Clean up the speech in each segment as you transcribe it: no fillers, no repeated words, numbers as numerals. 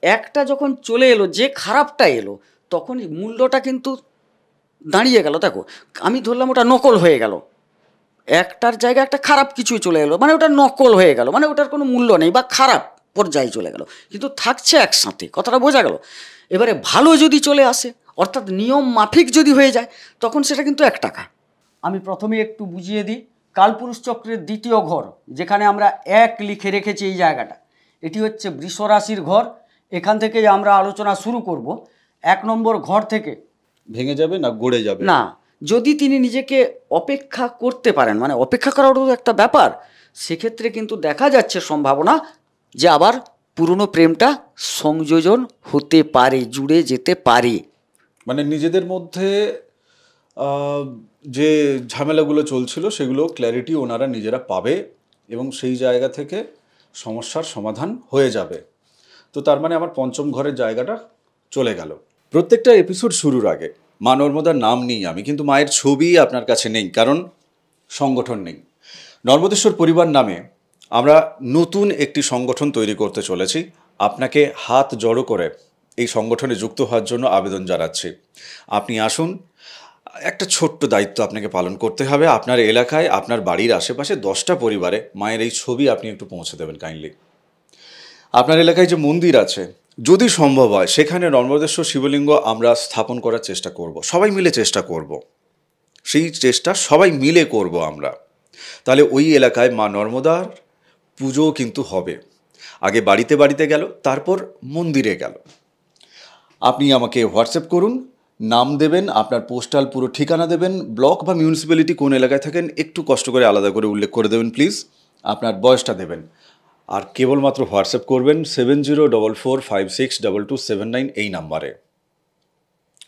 একটা যখন চলে এলো, যে খারাপটা এলো, তখন মূল্যটা কিন্তু দাঁড়িয়ে গেল। দেখো, আমি ধরলাম ওটা নকল হয়ে গেল, একটার জায়গায় একটা খারাপ কিছুই চলে এলো, মানে ওটা নকল হয়ে গেল, মানে ওটার কোনো মূল্য নেই বা খারাপ পর্যায়ে চলে গেল, কিন্তু থাকছে একসাথে। কথাটা বোঝা গেল? এবারে ভালো যদি চলে আসে, অর্থাৎ নিয়ম মাফিক যদি হয়ে যায়, তখন সেটা কিন্তু 1 টাকা। আমি প্রথমে একটু বুঝিয়ে দিই। কালপুরুষ চক্রের দ্বিতীয় ঘর, যেখানে আমরা 1 লিখে রেখেছি এই জায়গাটা, এটি হচ্ছে বৃষ রাশির ঘর। এখান থেকেই আমরা আলোচনা শুরু করব। 1 নম্বর ঘর থেকে ভেঙে যাবে না গড়ে যাবে? না, যদি তিনি নিজেকে অপেক্ষা করতে পারেন, মানে অপেক্ষা করারও একটা ব্যাপার, সেক্ষেত্রে কিন্তু দেখা যাচ্ছে সম্ভাবনা যে আবার পুরনো প্রেমটা সংযোজন হতে পারে, জুড়ে যেতে পারে। মানে নিজেদের মধ্যে যে ঝামেলাগুলো চলছিল সেগুলো ক্ল্যারিটি ওনারা নিজেরা পাবে এবং সেই জায়গা থেকে সমস্যার সমাধান হয়ে যাবে। তো তার মানে আমার পঞ্চম ঘরের জায়গাটা চলে গেল। প্রত্যেকটা এপিসোড শুরুর আগে মা নর্মদার নাম নিই আমি, কিন্তু মায়ের ছবি আপনার কাছে নেই, কারণ সংগঠন নেই। নর্মদেশ্বর পরিবার নামে আমরা নতুন একটি সংগঠন তৈরি করতে চলেছি। আপনাকে হাত জড়ো করে এই সংগঠনে যুক্ত হওয়ার জন্য আবেদন জানাচ্ছি। আপনি আসুন। একটা ছোট্ট দায়িত্ব আপনাকে পালন করতে হবে। আপনার এলাকায়, আপনার বাড়ির আশেপাশে 10টা পরিবারে মায়ের এই ছবি আপনি একটু পৌঁছে দেবেন কাইন্ডলি। আপনার এলাকায় যে মন্দির আছে, যদি সম্ভব হয় সেখানে নর্মদেশ্বর শিবলিঙ্গ আমরা স্থাপন করার চেষ্টা করব। সবাই মিলে চেষ্টা করব, সেই চেষ্টা সবাই মিলে করব আমরা। তাহলে ওই এলাকায় মা নর্মদার পুজো কিন্তু হবে। আগে বাড়িতে বাড়িতে গেল, তারপর মন্দিরে গেল। আপনি আমাকে হোয়াটসঅ্যাপ করুন, নাম দেবেন, আপনার পোস্টাল পুরো ঠিকানা দেবেন, ব্লক বা মিউনিসিপ্যালিটি কোন এলাকায় থাকেন একটু কষ্ট করে আলাদা করে উল্লেখ করে দেবেন প্লিজ, আপনার বয়সটা দেবেন। আর কেবলমাত্র হোয়াটসঅ্যাপ করবেন 7044562279 এই নাম্বারে।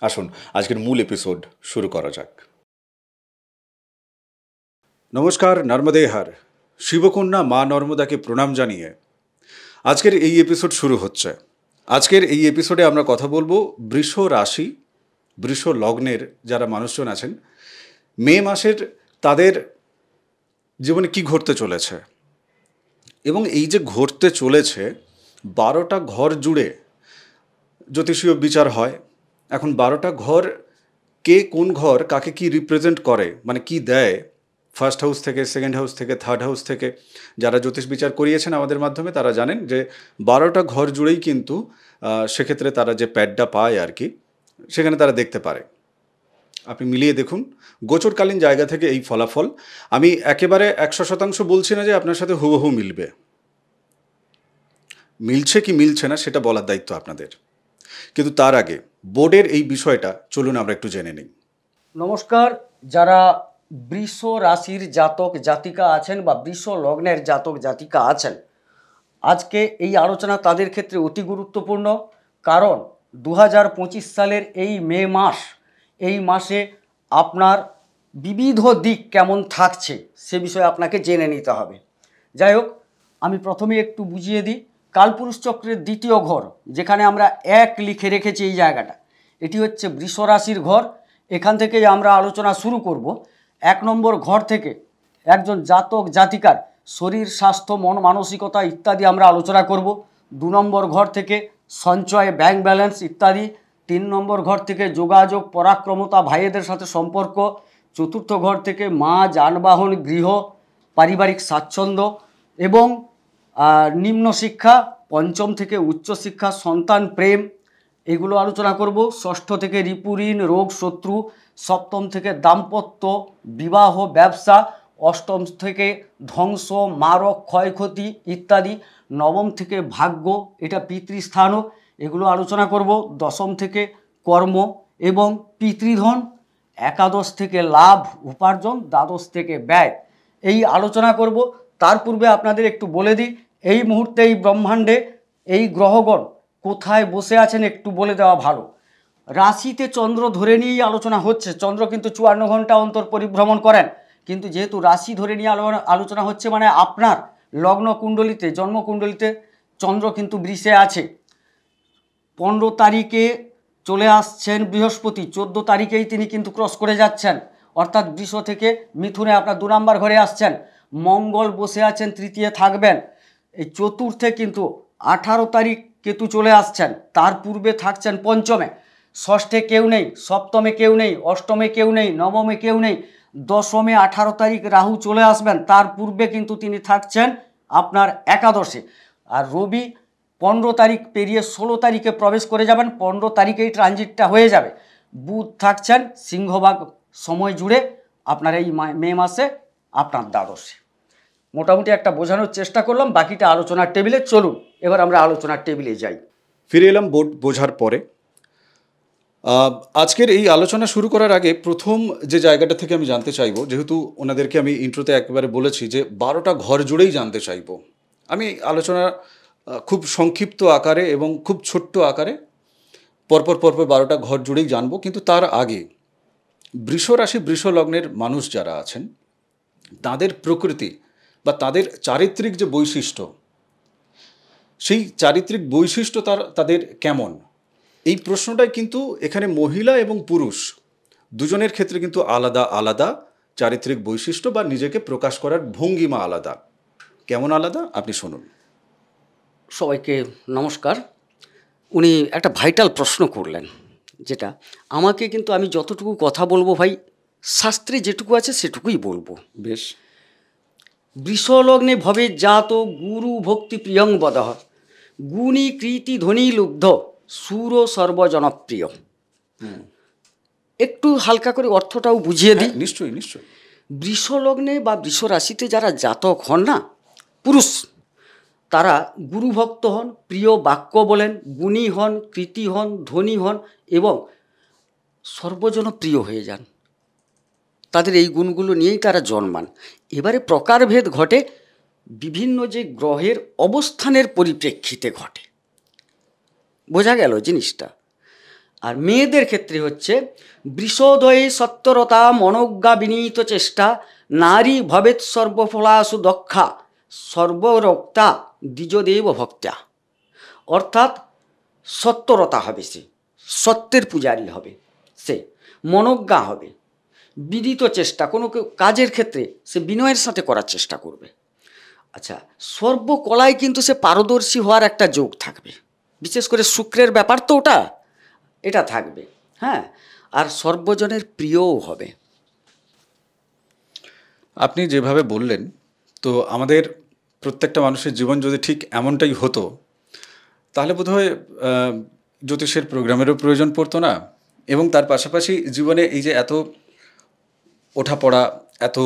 আসুন আজকের মূল এপিসোড শুরু করা যাক। নমস্কার, নর্মদেহার শিবকন্যা মা নর্মদাকে প্রণাম জানিয়ে আজকের এই এপিসোড শুরু হচ্ছে। আজকের এই এপিসোডে আমরা কথা বলবো বৃষ রাশি, বৃষ লগ্নের যারা মানুষজন আছেন, মে মাসের তাদের জীবনে কি ঘটতে চলেছে, এবং এই যে ঘটতে চলেছে 12টা ঘর জুড়ে জ্যোতিষীয় বিচার হয়। এখন 12টা ঘর, কে কোন ঘর কাকে কি রিপ্রেজেন্ট করে, মানে কি দেয়, ফার্স্ট হাউস থেকে, সেকেন্ড হাউস থেকে, থার্ড হাউস থেকে যারা জ্যোতিষ বিচার করিয়েছেন আমাদের মাধ্যমে তারা জানেন যে 12টা ঘর জুড়েই কিন্তু সেক্ষেত্রে তারা যে প্যাডটা পায় আর কি, সেখানে তারা দেখতে পারে। আপনি মিলিয়ে দেখুন গোচরকালীন জায়গা থেকে এই ফলাফল। আমি একেবারে 100% বলছি না যে আপনার সাথে হুবহু মিলবে, মিলছে কি মিলছে না সেটা বলার দায়িত্ব আপনাদের। কিন্তু তার আগে বোর্ডের এই বিষয়টা চলুন আমরা একটু জেনে নিই। নমস্কার। যারা বৃষ রাশির জাতক জাতিকা আছেন বা বৃষ লগ্নের জাতক জাতিকা আছেন, আজকে এই আলোচনা তাদের ক্ষেত্রে অতি গুরুত্বপূর্ণ। কারণ 2025 সালের এই মে মাস, এই মাসে আপনার বিবিধ দিক কেমন থাকছে সে বিষয়ে আপনাকে জেনে নিতে হবে। যাই হোক, আমি প্রথমে একটু বুঝিয়ে দিই। কালপুরুষ চক্রের দ্বিতীয় ঘর, যেখানে আমরা 1 লিখে রেখেছি এই জায়গাটা, এটি হচ্ছে বৃষ রাশির ঘর। এখান থেকেই আমরা আলোচনা শুরু করব। 1 নম্বর ঘর থেকে একজন জাতক জাতিকার শরীর, স্বাস্থ্য, মন, মানসিকতা ইত্যাদি আমরা আলোচনা করব। 2 নম্বর ঘর থেকে সঞ্চয়, ব্যাংক ব্যালেন্স ইত্যাদি। 3 নম্বর ঘর থেকে যোগাযোগ, পরাক্রমতা, ভাইয়েদের সাথে সম্পর্ক। 4র্থ ঘর থেকে মা, যানবাহন, গৃহ, পারিবারিক স্বাচ্ছন্দ্য এবং নিম্ন শিক্ষা। 5ম থেকে উচ্চশিক্ষা, সন্তান, প্রেম, এগুলো আলোচনা করব। ষষ্ঠ থেকে রিপুঋণ, রোগ, শত্রু। 7ম থেকে দাম্পত্য, বিবাহ, ব্যবসা। 8ম থেকে ধ্বংস, মারক, ক্ষয়ক্ষতি ইত্যাদি। 9ম থেকে ভাগ্য, এটা পিতৃস্থানও, এগুলো আলোচনা করব। 10ম থেকে কর্ম এবং পিতৃধন। 11 থেকে লাভ, উপার্জন। 12 থেকে ব্যয়, এই আলোচনা করব। তার পূর্বে আপনাদের একটু বলে দিই, এই মুহূর্তে এই ব্রহ্মাণ্ডে এই গ্রহগণ কোথায় বসে আছেন একটু বলে দেওয়া ভালো। রাশিতে চন্দ্র ধরে নিয়েই আলোচনা হচ্ছে। চন্দ্র কিন্তু 54 ঘন্টা অন্তর পরিভ্রমণ করেন, কিন্তু যেহেতু রাশি ধরে নিয়ে আলোচনা হচ্ছে, মানে আপনার লগ্ন কুণ্ডলিতে, জন্মকুণ্ডলিতে চন্দ্র কিন্তু বৃষে আছে। 15 তারিখে চলে আসছেন বৃহস্পতি, 14 তারিখেই তিনি কিন্তু ক্রস করে যাচ্ছেন, অর্থাৎ বৃষ থেকে মিথুনে আপনার 2 নম্বর ঘরে আসছেন। মঙ্গল বসে আছেন, তৃতীয় থাকবেন। এই চতুর্থে কিন্তু 18 তারিখ কেতু চলে আসছেন, তার পূর্বে থাকছেন পঞ্চমে, ষষ্ঠে কেউ নেই, সপ্তমে কেউ নেই, অষ্টমে কেউ নেই, নবমে কেউ নেই, দশমে 18 তারিখ রাহু চলে আসবেন, তার পূর্বে কিন্তু তিনি থাকছেন আপনার একাদশে। আর রবি 15 তারিখ পেরিয়ে 16 তারিখে প্রবেশ করে যাবেন, 15 তারিখেই ট্রানজিটটা হয়ে যাবে। বুধ থাকছেন সিংহভাগ সময় জুড়ে আপনার এই মে মাসে আপনার দ্বাদশে। মোটামুটি একটা বোঝানোর চেষ্টা করলাম, বাকিটা আলোচনার টেবিলে। চলুন এবার আমরা আলোচনার টেবিলে যাই। ফিরে এলাম বোর্ড বোঝার পরে। আজকের এই আলোচনা শুরু করার আগে প্রথম যে জায়গাটা থেকে আমি জানতে চাইবো, যেহেতু ওনাদেরকে আমি ইন্ট্রোতে একেবারে বলেছি যে 12টা ঘর জুড়েই জানতে চাইবো, আমি আলোচনা খুব সংক্ষিপ্ত আকারে এবং খুব ছোট্ট আকারে পরপর 12টা ঘর জুড়েই জানবো। কিন্তু তার আগে বৃষ রাশি বৃষ লগ্নের মানুষ যারা আছেন তাদের প্রকৃতি বা তাদের চারিত্রিক যে বৈশিষ্ট্য, সেই চারিত্রিক বৈশিষ্ট্য তাদের কেমন, এই প্রশ্নটাই কিন্তু এখানে মহিলা এবং পুরুষ দুজনের ক্ষেত্রে কিন্তু আলাদা আলাদা চারিত্রিক বৈশিষ্ট্য বা নিজেকে প্রকাশ করার ভঙ্গিমা আলাদা। কেমন আলাদা আপনি শুনুন। সবাইকে নমস্কার। উনি একটা ভাইটাল প্রশ্ন করলেন, যেটা আমাকে কিন্তু আমি যতটুকু কথা বলবো ভাই, শাস্ত্রে যেটুকু আছে সেটুকুই বলবো। বেশ। বৃষলগ্নে ভবে জাত গুরু ভক্তি প্রিয়ং বদহ গুণী কৃতি ধ্বনি লুব্ধ সুর সর্বজনপ্রিয়। একটু হালকা করে অর্থটাও বুঝিয়ে দিই। নিশ্চয়ই নিশ্চয়ই। বৃষলগ্নে বা বৃষ রাশিতে যারা জাতক হন না, পুরুষ, তারা গুরুভক্ত হন, প্রিয় বাক্য বলেন, গুণী হন, কৃতি হন, ধনী হন এবং সর্বজনপ্রিয় হয়ে যান। তাদের এই গুণগুলো নিয়েই তারা জন্মান। এবারে প্রকারভেদ ঘটে বিভিন্ন যে গ্রহের অবস্থানের পরিপ্রেক্ষিতে ঘটে। বোঝা গেল জিনিসটা? আর মেয়েদের ক্ষেত্রে হচ্ছে বৃষোদয়ে সত্তরতা মনোজ্ঞা বিনীত চেষ্টা নারী ভবেৎ সর্বফলাসু দক্ষা সর্বরক্তা দ্বিজদেব ভক্তা। অর্থাৎ সত্তরতা হবে, সে সত্যের পূজারী হবে, সে মনোজ্ঞা হবে, বিনীত চেষ্টা, কোনো কাজের ক্ষেত্রে সে বিনয়ের সাথে করার চেষ্টা করবে। আচ্ছা, সর্বকলায় কিন্তু সে পারদর্শী হওয়ার একটা যোগ থাকবে, বিশেষ করে শুক্রের ব্যাপার তো ওটা, এটা থাকবে। হ্যাঁ, আর সর্বজনের প্রিয়ও হবে। আপনি যেভাবে বললেন, তো আমাদের প্রত্যেকটা মানুষের জীবন যদি ঠিক এমনটাই হতো, তাহলে বোধহয় জ্যোতিষের প্রোগ্রামেরও প্রয়োজন পড়তো না, এবং তার পাশাপাশি জীবনে এই যে এত ওঠাপড়া, এত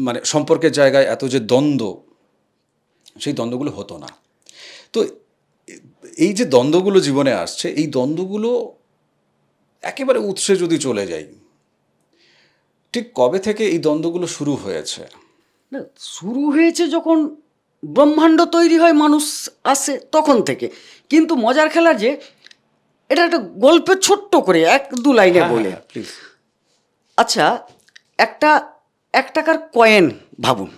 মানে সম্পর্কের জায়গায় এত যে দ্বন্দ্ব, সেই দ্বন্দ্বগুলো হতো না। তো এই যে দ্বন্দ্বগুলো জীবনে আসছে, এই দ্বন্দ্বগুলো একেবারে উৎসে যদি চলে যাই, ঠিক কবে থেকে এই দ্বন্দ্বগুলো শুরু হয়েছে? না, শুরু হয়েছে যখন ব্রহ্মাণ্ড তৈরি হয়, মানুষ আসে তখন থেকে। কিন্তু মজার খেলা যে এটা একটা গল্পের ছোট্ট করে 1-2 লাইনে বলে। প্লিজ। আচ্ছা, একটা 1 টাকার কয়েন ভাবুন,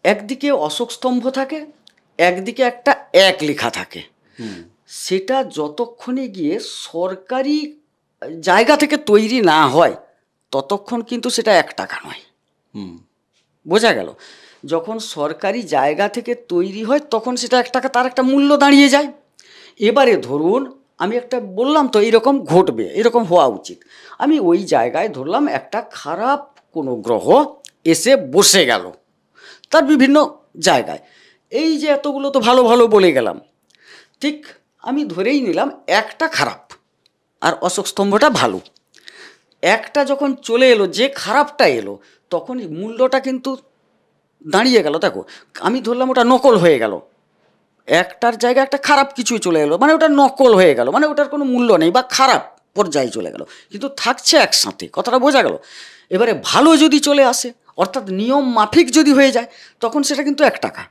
একদিকে অশোক স্তম্ভ থাকে, একদিকে একটা 1 লেখা থাকে। সেটা যতক্ষণে গিয়ে সরকারি জায়গা থেকে তৈরি না হয় ততক্ষণ কিন্তু সেটা 1 টাকা নয়। বোঝা গেল? যখন সরকারি জায়গা থেকে তৈরি হয় তখন সেটা 1 টাকা, তার একটা মূল্য দাঁড়িয়ে যায়। এবারে ধরুন আমি একটা বললাম তো এইরকম ঘটবে, এরকম হওয়া উচিত, আমি ওই জায়গায় ধরলাম একটা খারাপ কোনো গ্রহ এসে বসে গেল তার বিভিন্ন জায়গায়। এই যে এতগুলো তো ভালো ভালো বলে গেলাম, ঠিক আমি ধরেই নিলাম একটা খারাপ আর অশোক স্তম্ভটা ভালো। একটা যখন চলে এলো, যে খারাপটা এলো, তখন মূল্যটা কিন্তু দাঁড়িয়ে গেল। দেখো, আমি ধরলাম ওটা নকল হয়ে গেল, একটার জায়গায় একটা খারাপ কিছুই চলে এলো, মানে ওটা নকল হয়ে গেল, মানে ওটার কোনো মূল্য নেই বা খারাপ পর্যায়ে চলে গেল, কিন্তু থাকছে একসাথে। কথাটা বোঝা গেল? এবারে ভালো যদি চলে আসে, অর্থাৎ নিয়ম মাফিক যদি হয়ে যায়, তখন সেটা কিন্তু 1 টাকা।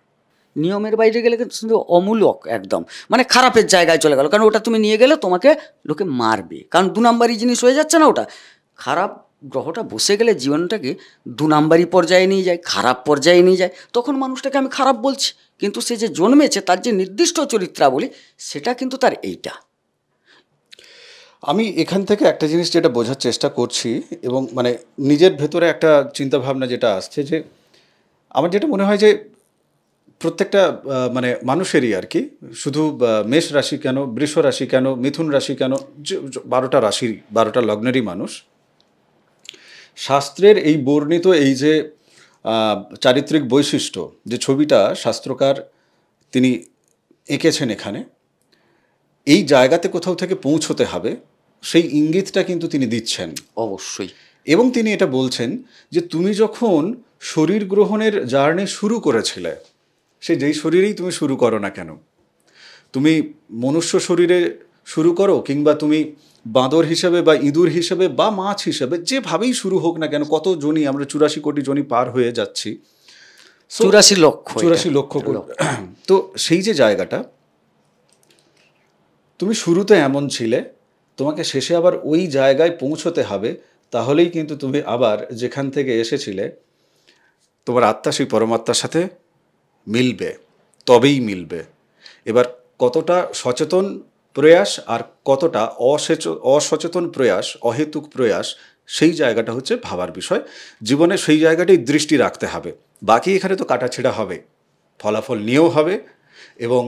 নিয়মের বাইরে গেলে কিন্তু অমূলক একদম, মানে খারাপের জায়গায় চলে গেল, কারণ ওটা তুমি নিয়ে গেলে তোমাকে লোকে মারবে, কারণ 2 নাম্বারি জিনিস হয়ে যাচ্ছে না ওটা। খারাপ গ্রহটা বসে গেলে জীবনটাকে 2 নাম্বারি পর্যায়ে নিয়ে যায়, খারাপ পর্যায়ে নিয়ে যায়, তখন মানুষটাকে আমি খারাপ বলছি, কিন্তু সে যে জন্মেছে তার যে নির্দিষ্ট চরিত্রাবলী সেটা কিন্তু তার এইটা। আমি এখান থেকে একটা জিনিস যেটা বোঝার চেষ্টা করছি, এবং মানে নিজের ভেতরে একটা চিন্তাভাবনা যেটা আসছে, যে আমার যেটা মনে হয় যে প্রত্যেকটা মানে মানুষেরই আর কি, শুধু মেষ রাশি কেন, বৃষ রাশি কেন, মিথুন রাশি কেন, 12টা রাশি 12টা লগ্নেরই মানুষ শাস্ত্রের এই বর্ণিত এই যে চারিত্রিক বৈশিষ্ট্য যে ছবিটা শাস্ত্রকার তিনি এঁকেছেন এখানে, এই জায়গাতে কোথাও থেকে পৌঁছতে হবে সেই ইঙ্গিতটা কিন্তু তিনি দিচ্ছেন অবশ্যই। এবং তিনি এটা বলছেন যে তুমি যখন শরীর গ্রহণের জার্নি শুরু করেছিলে, সে যেই শরীরেই তুমি শুরু করো না কেন, তুমি মনুষ্য শরীরে শুরু করো কিংবা তুমি বাঁদর হিসেবে বা ইঁদুর হিসেবে বা মাছ হিসেবে, যেভাবেই শুরু হোক না কেন, কত জনই আমরা 84 কোটি জনই পার হয়ে যাচ্ছি, 84 লক্ষ তো সেই যে জায়গাটা, তুমি শুরুতে এমন ছিলে, তোমাকে শেষে আবার ওই জায়গায় পৌঁছতে হবে, তাহলেই কিন্তু তুমি আবার যেখান থেকে এসেছিলে তোমার আত্মা সেই পরমাত্মার সাথে মিলবে, তবেই মিলবে। এবার কতটা সচেতন প্রয়াস আর কতটা অসচেতন প্রয়াস, অহেতুক প্রয়াস, সেই জায়গাটা হচ্ছে ভাবার বিষয়। জীবনে সেই জায়গাটাই দৃষ্টি রাখতে হবে। বাকি এখানে তো কাটাছেঁড়া হবে, ফলাফল নিয়েও হবে, এবং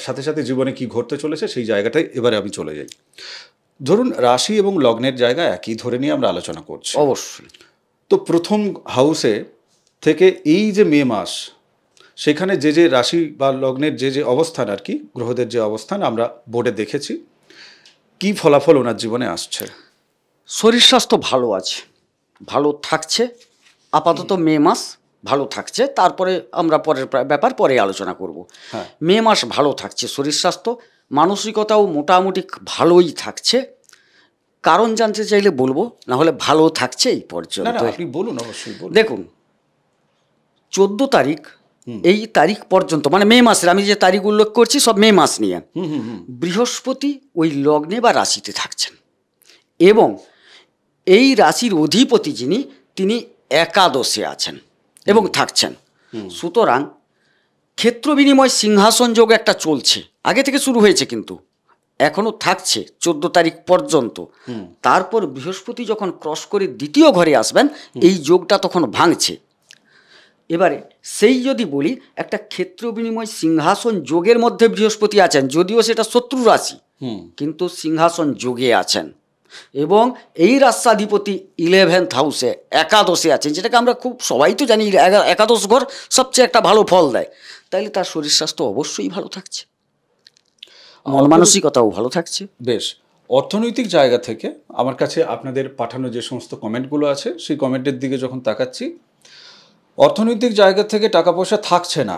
সাথে সাথে জীবনে কি ঘটতে চলেছে সেই জায়গাটায় এবারে আমি চলে যাই। ধরুন রাশি এবং লগ্নের জায়গা একই ধরে নিয়ে আমরা আলোচনা করছি। অবশ্যই। তো প্রথম হাউসে থেকে এই যে মে মাস, সেখানে যে যে রাশি বা লগ্নের যে যে অবস্থান আর কি, গ্রহদের যে অবস্থান আমরা বোর্ডে দেখেছি, কি ফলাফল ওনার জীবনে আসছে? শরীর স্বাস্থ্য ভালো আছে, ভালো থাকছে, আপাতত মে মাস ভালো থাকছে, তারপরে আমরা পরের ব্যাপার পরে আলোচনা করব। হ্যাঁ। মে মাস ভালো থাকছে শরীর স্বাস্থ্য, মানসিকতাও মোটামুটি ভালোই থাকছে। কারণ জানতে চাইলে বলবো, না হলে ভালো থাকছে এই না পর্যন্ত। না, আপনি বলুন, অবশ্যই বলুন। দেখুন 14 তারিখ, এই তারিখ পর্যন্ত, মানে মে মাসের আমি যে তারিখ উল্লেখ করছি সব মে মাস নিয়ে, বৃহস্পতি ওই লগ্নে বা রাশিতে থাকছেন এবং এই রাশির অধিপতি যিনি, তিনি একাদশে আছেন এবং থাকছেন। সুতরাং ক্ষেত্র বিনিময় সিংহাসন যোগ একটা চলছে, আগে থেকে শুরু হয়েছে কিন্তু এখনও থাকছে 14 তারিখ পর্যন্ত। তারপর বৃহস্পতি যখন ক্রস করে দ্বিতীয় ঘরে আসবেন, এই যোগটা তখন ভাঙছে। এবারে সেই যদি বলি, একটা ক্ষেত্র বিনিময় সিংহাসন যোগের মধ্যে বৃহস্পতি আছেন, যদিও সেটা শত্রু রাশি, কিন্তু সিংহাসন যোগে আছেন এবং এই রাষ্ট্রাধিপতি 11th হাউসে একাদশে আছেন, যেটাকে আমরা খুব সবাই তো জানি একাদশ ঘর সবচেয়ে একটা ভালো ফল দেয়। তাইলে তার শরীর স্বাস্থ্য অবশ্যই ভালো থাকছে, মন মানসিকতাও ভালো থাকছে। বেশ। অর্থনৈতিক জায়গা থেকে আমার কাছে আপনাদের পাঠানো যে সমস্ত কমেন্টগুলো আছে, সেই কমেন্টের দিকে যখন তাকাচ্ছি, অর্থনৈতিক জায়গা থেকে টাকা পয়সা থাকছে না,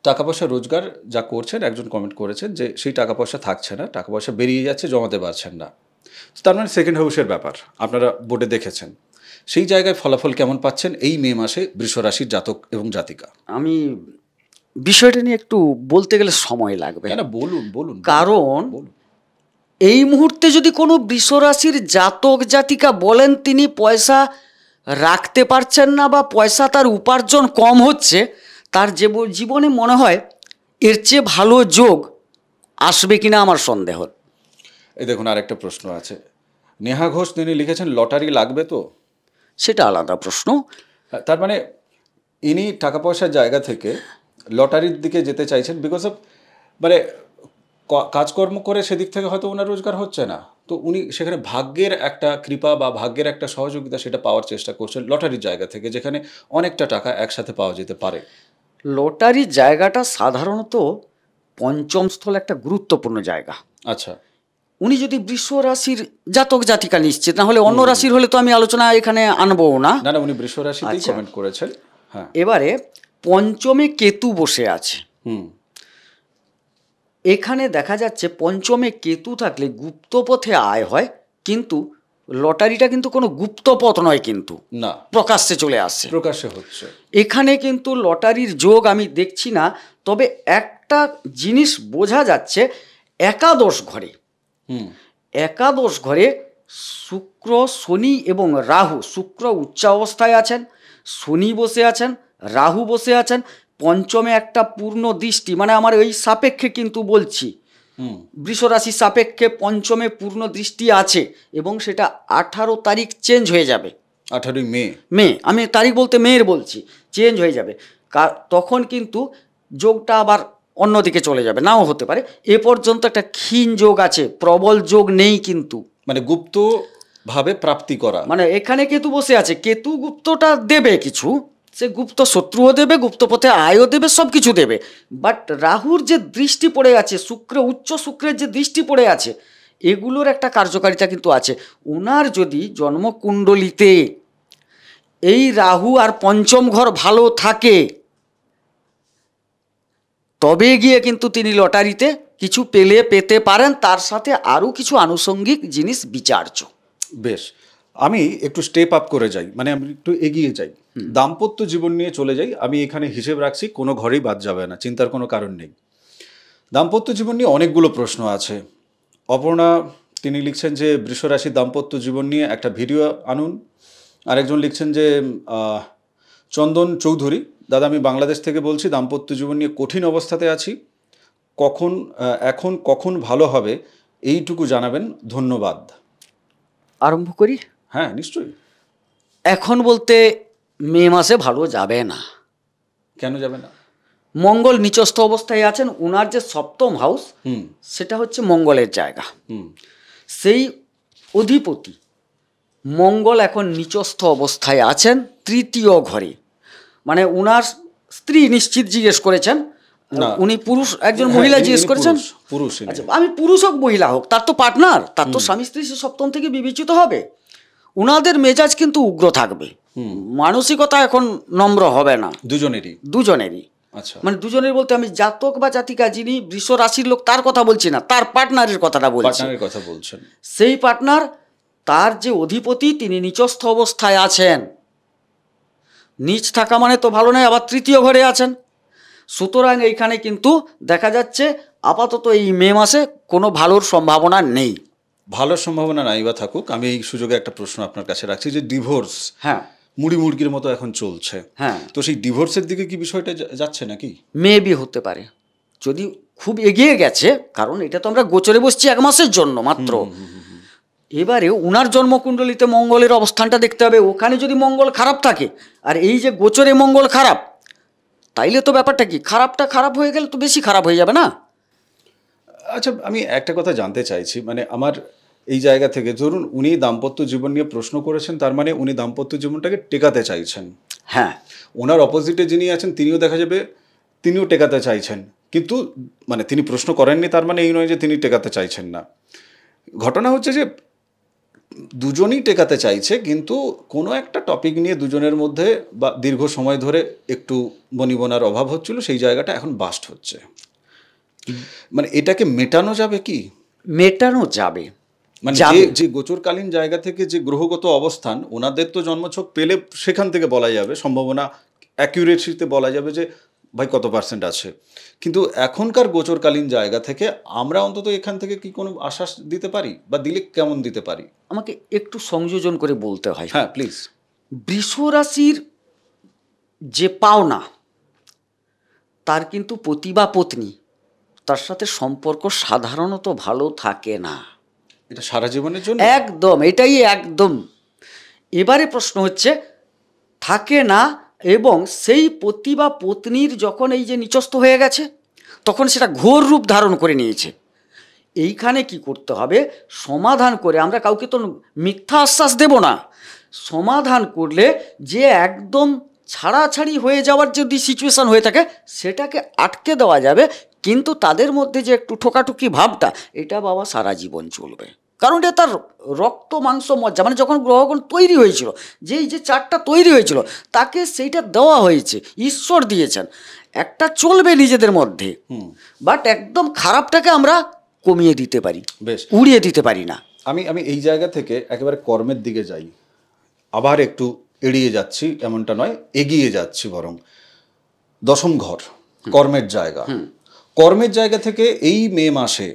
টাকা পয়সা রোজগার যা করছেন, একজন কমেন্ট করেছেন যে সেই টাকা পয়সা থাকছে না, টাকা পয়সা বেরিয়ে যাচ্ছে, জমাতে পারছেন না। তার মানে সেকেন্ড হাউসের ব্যাপার আপনারা বোর্ডে দেখেছেন। সেই জায়গায় ফলাফল কেমন পাচ্ছেন এই মে মাসে বৃষ রাশির জাতক এবং জাতিকা? আমি বিষয়টা নিয়ে একটু বলতে গেলে সময় লাগবে। বলুন বলুন। কারণ এই মুহূর্তে যদি কোনো বৃষ রাশির জাতক জাতিকা বলেন তিনি পয়সা রাখতে পারছেন না বা পয়সা তার উপার্জন কম হচ্ছে, তার জীবনে মনে হয় এর চেয়ে ভালো যোগ আসবে কিনা আমার সন্দেহ। এই দেখুন, আরেকটা প্রশ্ন আছে। নেহা ঘোষ তিনি লিখেছেন লটারি লাগবে তো, সেটা আলাদা প্রশ্ন। তার মানে ইনি টাকা পয়সার জায়গা থেকে লটারির দিকে যেতে চাইছেন, বিকজ অফ মানে কাজকর্ম করে সেদিক থেকে হয়তো ওনার রোজগার হচ্ছে না, তো উনি সেখানে ভাগ্যের একটা কৃপা বা ভাগ্যের একটা সহযোগিতা সেটা পাওয়ার চেষ্টা করছেন লটারির জায়গা থেকে, যেখানে অনেকটা টাকা একসাথে পাওয়া যেতে পারে। লটারির জায়গাটা সাধারণত পঞ্চম স্থল একটা গুরুত্বপূর্ণ জায়গা। আচ্ছা, উনি যদি বৃষ রাশির জাতক জাতিকা নিশ্চিত, না হলে অন্য রাশির হলে তো আমি আলোচনা এখানে আনবো না। না উনি বৃষ রাশিতেই কমেন্ট করেছেন। হ্যাঁ, এবারে পঞ্চমে কেতু বসে আছে। এখানে দেখা যাচ্ছে পঞ্চমে কেতু থাকলে গুপ্ত পথে আয় হয়, কিন্তু লটারিটা কিন্তু কোনো গুপ্ত পথ নয়, কিন্তু না, প্রকাশ্যে চলে আসছে, প্রকাশ্যে হচ্ছে। এখানে কিন্তু লটারির যোগ আমি দেখছি না। তবে একটা জিনিস বোঝা যাচ্ছে, একাদশ ঘরে শুক্র, শনি এবং রাহু, শুক্র উচ্চাবস্থায় আছেন, শনি বসে আছেন, রাহু বসে আছেন। পঞ্চমে একটা পূর্ণ দৃষ্টি, মানে আমার ওই সাপেক্ষে কিন্তু বলছি, বৃষরাশি সাপেক্ষে পঞ্চমে পূর্ণ দৃষ্টি আছে এবং সেটা 18 তারিখ চেঞ্জ হয়ে যাবে। 18 মে, আমি তারিখ বলতে মেয়ের বলছি, চেঞ্জ হয়ে যাবে। তখন কিন্তু যোগটা আবার অন্যদিকে চলে যাবে, নাও হতে পারে। এ পর্যন্ত একটা ক্ষীণ যোগ আছে, প্রবল যোগ নেই কিন্তু। মানে গুপ্ত ভাবে প্রাপ্তি করা, মানে এখানে কেতু বসে আছে, কেতু গুপ্তটা দেবে কিছু, সে গুপ্ত শত্রুও দেবে, গুপ্ত পথে আয়ও দেবে, সব কিছু দেবে। বাট রাহুর যে দৃষ্টি পড়ে আছে, উচ্চ শুক্রের যে দৃষ্টি পড়ে আছে, এগুলোর একটা কার্যকারিতা কিন্তু আছে। ওনার যদি জন্মকুণ্ডলিতে এই রাহু আর পঞ্চম ঘর ভালো থাকে, তবে গিয়ে কিন্তু তিনি লটারিতে কিছু পেতে পারেন, তার সাথে আরও কিছু আনুষঙ্গিক জিনিস বিচার্য। বেশ, আমি একটু স্টেপ আপ করে যাই, মানে আমি একটু এগিয়ে যাই, দাম্পত্য জীবন নিয়ে চলে যাই। আমি এখানে হিসেব রাখছি, কোনো ঘরেই বাদ যাবে না, চিন্তার কোনো কারণ নেই। দাম্পত্য জীবন নিয়ে অনেকগুলো প্রশ্ন আছে। অপর্ণা তিনি লিখছেন যে বৃষরাশির দাম্পত্য জীবন নিয়ে একটা ভিডিও আনুন। আরেকজন লিখছেন যে চন্দন চৌধুরী, দাদা আমি বাংলাদেশ থেকে বলছি, দাম্পত্য জীবন নিয়ে কঠিন অবস্থাতে আছি, কখন ভালো হবে এইটুকু জানাবেন, ধন্যবাদ। আরম্ভ করি। হ্যাঁ নিশ্চয়ই। এখন বলতে মে মাসে ভালো যাবে না। কেন যাবে না? মঙ্গল নিচস্থ অবস্থায় আছেন, ওনার যে সপ্তম হাউস সেটা হচ্ছে মঙ্গলের জায়গা। সেই অধিপতি মঙ্গল এখন নিচস্থ অবস্থায় আছেন তৃতীয় ঘরে। মানে ওনার স্ত্রী নিশ্চিত জিজ্ঞেস করেছেন, উনি পুরুষ, একজন মহিলা জিজ্ঞেস করেছেন, পুরুষ। আচ্ছা আমি পুরুষ হোক মহিলা হোক, তার তো পার্টনার, তার তো স্বামী স্ত্রী, সে সপ্তম থেকে বিবেচিত হবে। ওনাদের মেজাজ কিন্তু উগ্র থাকবে, মানসিকতা এখন নম্র হবে না, দুজনেরই। আচ্ছা, মানে দুজনের বলতে আমি জাতক বা জাতিকা যিনি বৃষ রাশির লোক তার কথা বলছি না, তার পার্টনারের কথাটা বলছি। সেই পার্টনার, তার যে অধিপতি তিনি নিচস্থ অবস্থায় আছেন, নিচ থাকা মানে তো ভালো নয়, আবার তৃতীয় ঘরে আছেন। সুতরাং এইখানে কিন্তু দেখা যাচ্ছে আপাতত এই মে মাসে কোনো ভালোর সম্ভাবনা নেই। ভালোর সম্ভাবনা নাই বা থাকুক, আমি এই সুযোগে একটা প্রশ্ন আপনার কাছে রাখছি যে ডিভোর্স, হ্যাঁ, মুড়ি মুরগির মতো এখন চলছে, হ্যাঁ, তো সেই ডিভোর্সের দিকে কি বিষয়টা যাচ্ছে নাকি? মেবি হতে পারে, যদি খুব এগিয়ে গেছে, কারণ এটা তো আমরা গোচরে বসছি 1 মাসের জন্য মাত্র। এবারে ওনার জন্মকুণ্ডলিতে মঙ্গলের অবস্থানটা দেখতে হবে, ওখানে যদি মঙ্গল খারাপ থাকে আর এই যে গোচরে মঙ্গল খারাপ, তাইলে তো ব্যাপারটা কি, খারাপ হয়ে গেলে তো বেশি খারাপ হয়ে যাবে না? আচ্ছা, আমি একটা কথা জানতে চাইছি, মানে আমার এই জায়গা থেকে, ধরুন উনি দাম্পত্য জীবন নিয়ে প্রশ্ন করেছেন, তার মানে উনি দাম্পত্য জীবনটাকে টেকাতে চাইছেন। হ্যাঁ, ওনার অপোজিটে যিনি আছেন তিনিও দেখা যাবে তিনিও টেকাতে চাইছেন, কিন্তু মানে তিনি প্রশ্ন করেননি তার মানে এই নয় যে তিনি টেকাতে চাইছেন না। ঘটনা হচ্ছে যে দুজনই টেকাতে চাইছে, কিন্তু কোনো একটা টপিক নিয়ে দুজনের মধ্যে বা দীর্ঘ সময় ধরে একটু বনিবনার অভাব হচ্ছিল, সেই জায়গাটা এখন বাস্ট হচ্ছে। মানে এটাকে মেটানো যাবে কি? মেটানো যাবে, মানে যে গোচরকালীন জায়গা থেকে যে গ্রহগত অবস্থান, ওনাদের তো জন্মছক পেলে সেখান থেকে বলা যাবে, সম্ভাবনা অ্যাকিউরেসিতে বলা যাবে যে ভাই কত % আছে, কিন্তু এখনকার গোচরকালীন জায়গা থেকে আমরা অন্তত এখান থেকে কি কোনো আশ্বাস দিতে পারি, বা দিলে কেমন দিতে পারি? আমাকে একটু সংযোজন করে বলতে হয়। হ্যাঁ প্লিজ। বৃষ রাশির যে পাওনা, তার কিন্তু পতি বা পত্নী, তার সাথে সম্পর্ক সাধারণত ভালো থাকে না। এটা সারা জীবনের জন্য একদম, এটাই একদম। এবারে প্রশ্ন হচ্ছে থাকে না, এবং সেই পতি বা পত্নীর যখন এই যে নিচস্থ হয়ে গেছে, তখন সেটা ঘোর রূপ ধারণ করে নিয়েছে। এইখানে কি করতে হবে, সমাধান করে, আমরা কাউকে তো মিথ্যা আশ্বাস দেব না, সমাধান করলে যে একদম ছাড়াছাড়ি হয়ে যাওয়ার যদি সিচুয়েশান হয়ে থাকে, সেটাকে আটকে দেওয়া যাবে। কিন্তু তাদের মধ্যে যে একটু ঠোকাঠুকি ভাবটা, এটা বাবা সারা জীবন চলবে, কারণ এটা তার রক্ত মাংস মজ্জা। মানে যখন গ্রহগণ তৈরি হয়েছিল, যেই যে চারটা তৈরি হয়েছিল, তাকে সেইটা দেওয়া হয়েছে, ঈশ্বর দিয়েছেন, একটা চলবে নিজেদের মধ্যে। বাট একদম খারাপটাকে আমরা কমিয়ে দিতে পারি, বেশ উড়িয়ে দিতে পারি না। আমি এই জায়গা থেকে একেবারে কর্মের দিকে যাই, আবার একটু এড়িয়ে যাচ্ছি এমনটা নয়, এগিয়ে যাচ্ছি বরং। দশম ঘর কর্মের জায়গা, কর্মের জায়গা থেকে এই মে মাসে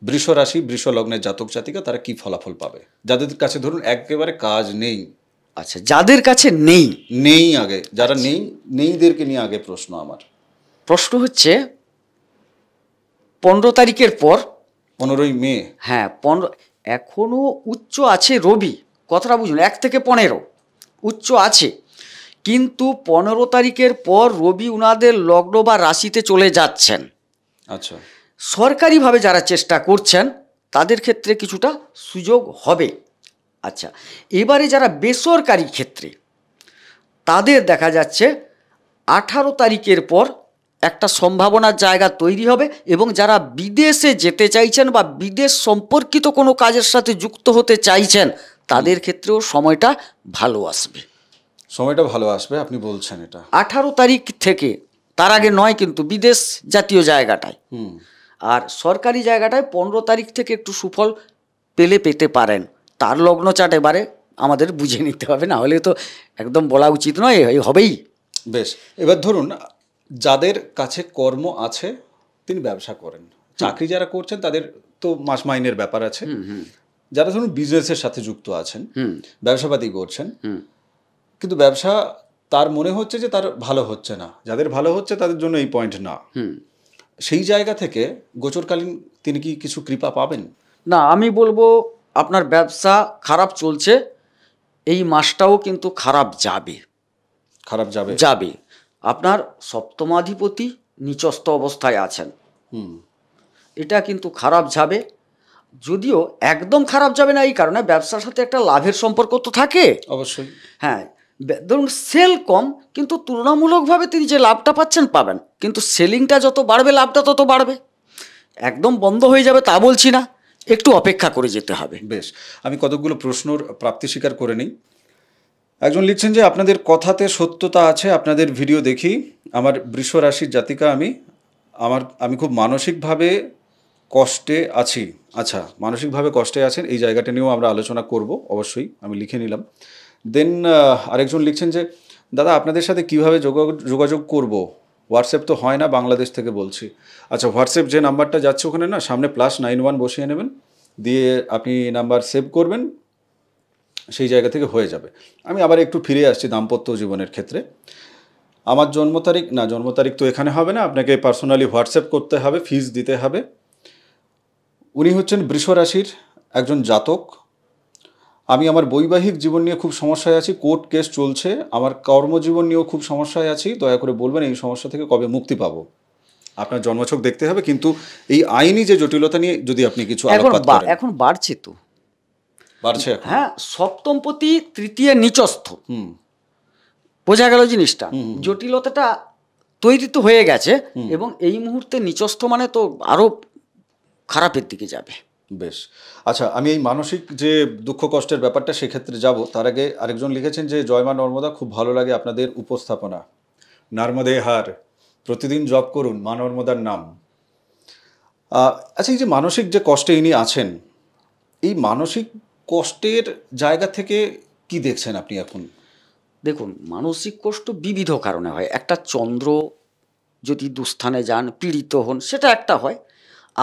বৃষ রাশি বৃষ লগ্নের জাতক জাতিকা তারা কি ফলাফল পাবে, যাদের কাছে ধরুন একেবারে কাজ নেই? আচ্ছা, যাদের কাছে নেই আগে, যারা নেইদেরকে নিয়ে আগে প্রশ্ন হচ্ছে 15 তারিখের পর, 15ই মে, হ্যাঁ 15, এখনো উচ্চ আছে রবি, কথাটা বুঝুন, 1 থেকে 15 উচ্চ আছে, কিন্তু 15 তারিখের পর রবি উনাদের লগ্ন বা রাশিতে চলে যাচ্ছেন। আচ্ছা, সরকারিভাবে যারা চেষ্টা করছেন তাদের ক্ষেত্রে কিছুটা সুযোগ হবে। আচ্ছা, এবারে যারা বেসরকারি ক্ষেত্রে তাদের দেখা যাচ্ছে 18 তারিখের পর একটা সম্ভাবনার জায়গা তৈরি হবে, এবং যারা বিদেশে যেতে চাইছেন বা বিদেশ সম্পর্কিত কোনো কাজের সাথে যুক্ত হতে চাইছেন তাদের ক্ষেত্রেও সময়টা ভালো আসবে। সময়টা ভালো আসবে আপনি বলছেন এটা। 18 তারিখ থেকে, তার আগে নয় কিন্তু, বিদেশ জাতীয় জায়গাটায়। আর সরকারি জায়গাটায় 15 তারিখ থেকে একটু সুফল পেতে পারেন। তার লগ্ন চার্ট এবারে আমাদের বুঝে নিতে হবে, না হলে তো একদম বলা উচিত নয়, এই হবেই। বেশ, এবার ধরুন যাদের কাছে কর্ম আছে তিনি ব্যবসা করেন, চাকরি যারা করছেন তাদের তো মাস মাইনের ব্যাপার আছে, যারা ধরুন বিজনেসের সাথে যুক্ত আছেন, ব্যবসাপাতি করছেন, কিন্তু ব্যবসা তার মনে হচ্ছে যে তার ভালো হচ্ছে না, যাদের ভালো হচ্ছে তাদের জন্য এই পয়েন্ট না, সেই জায়গা থেকে গোচরকালীন তিনি কি কিছু কৃপা পাবেন? না, আমি বলবো আপনার ব্যবসা খারাপ চলছে, এই মাসটাও কিন্তু খারাপ যাবে। খারাপ যাবে? যাবে। আপনার সপ্তমাধিপতি নিচস্থ অবস্থায় আছেন, এটা কিন্তু খারাপ যাবে। যদিও একদম খারাপ যাবে না, এই কারণে ব্যবসার সাথে একটা লাভের সম্পর্ক তো থাকে অবশ্যই। হ্যাঁ, ধরুন সেল কম, কিন্তু তুলনামূলকভাবে তিনি যে লাভটা পাবেন, কিন্তু সেলিংটা যত বাড়বে লাভটা তত বাড়বে। একদম বন্ধ হয়ে যাবে তা বলছি না, একটু অপেক্ষা করে যেতে হবে। বেশ, আমি কতকগুলো প্রশ্নর প্রাপ্তি স্বীকার করে নিই। একজন লিখছেন যে আপনাদের কথাতে সত্যতা আছে, আপনাদের ভিডিও দেখি, আমার বৃষ রাশির জাতিকা আমি খুব মানসিকভাবে কষ্টে আছি। আচ্ছা, মানসিকভাবে কষ্টে আছেন, এই জায়গাটা নিয়েও আমরা আলোচনা করব, অবশ্যই আমি লিখে নিলাম। দেন আরেকজন লিখছেন যে দাদা আপনাদের সাথে কিভাবে যোগাযোগ করব, হোয়াটসঅ্যাপ তো হয় না, বাংলাদেশ থেকে বলছি। আচ্ছা, হোয়াটসঅ্যাপ যে নাম্বারটা যাচ্ছে ওখানে না সামনে +91 বসিয়ে নেবেন, দিয়ে আপনি নাম্বার সেভ করবেন, সেই জায়গা থেকে হয়ে যাবে। আমি আবার একটু ফিরে আসছি দাম্পত্য জীবনের ক্ষেত্রে। আমার জন্ম তারিখ তো এখানে হবে না, আপনাকে পার্সোনালি হোয়াটসঅ্যাপ করতে হবে, ফিজ দিতে হবে। উনি হচ্ছেন বৃষ রাশির একজন জাতক। আমি আমার বৈবাহিক জীবন নিয়ে খুব সমস্যায় আছি, কোর্ট কেস চলছে, আমার কর্মজীবন নিয়েও খুব সমস্যায় আছি, দয়া করে বলবেন এই সমস্যা থেকে কবে মুক্তি পাবো। আপনার জন্মছক দেখতে হবে, কিন্তু এই আইনি যে জটিলতা নিয়ে যদি আপনি কিছু আলোকপাত করেন। এখন বাড়ছে তো, বাড়ছে এখন। হ্যাঁ, সপ্তমপতি তৃতীয় নিচস্থ, বোঝা গেল জিনিসটা, জটিলতাটা তৈরি তো হয়ে গেছে, এবং এই মুহূর্তে নিচস্থ মানে তো আরো খারাপের দিকে যাবে। বেশ, আচ্ছা, আমি এই মানসিক যে দুঃখ কষ্টের ব্যাপারটা সেক্ষেত্রে যাব, তার আগে আরেকজন লিখেছেন যে জয় মা নর্মদা, খুব ভালো লাগে আপনাদের উপস্থাপনা, নর্মদে হার, প্রতিদিন জপ করুন মা নর্মদার নাম। আচ্ছা, এই যে মানসিক যে কষ্টে ইনি আছেন, এই মানসিক কষ্টের জায়গা থেকে কি দেখছেন আপনি এখন? দেখুন, মানসিক কষ্ট বিবিধ কারণে হয়। একটা চন্দ্র যদি দুস্থানে যান, পীড়িত হন, সেটা একটা হয়।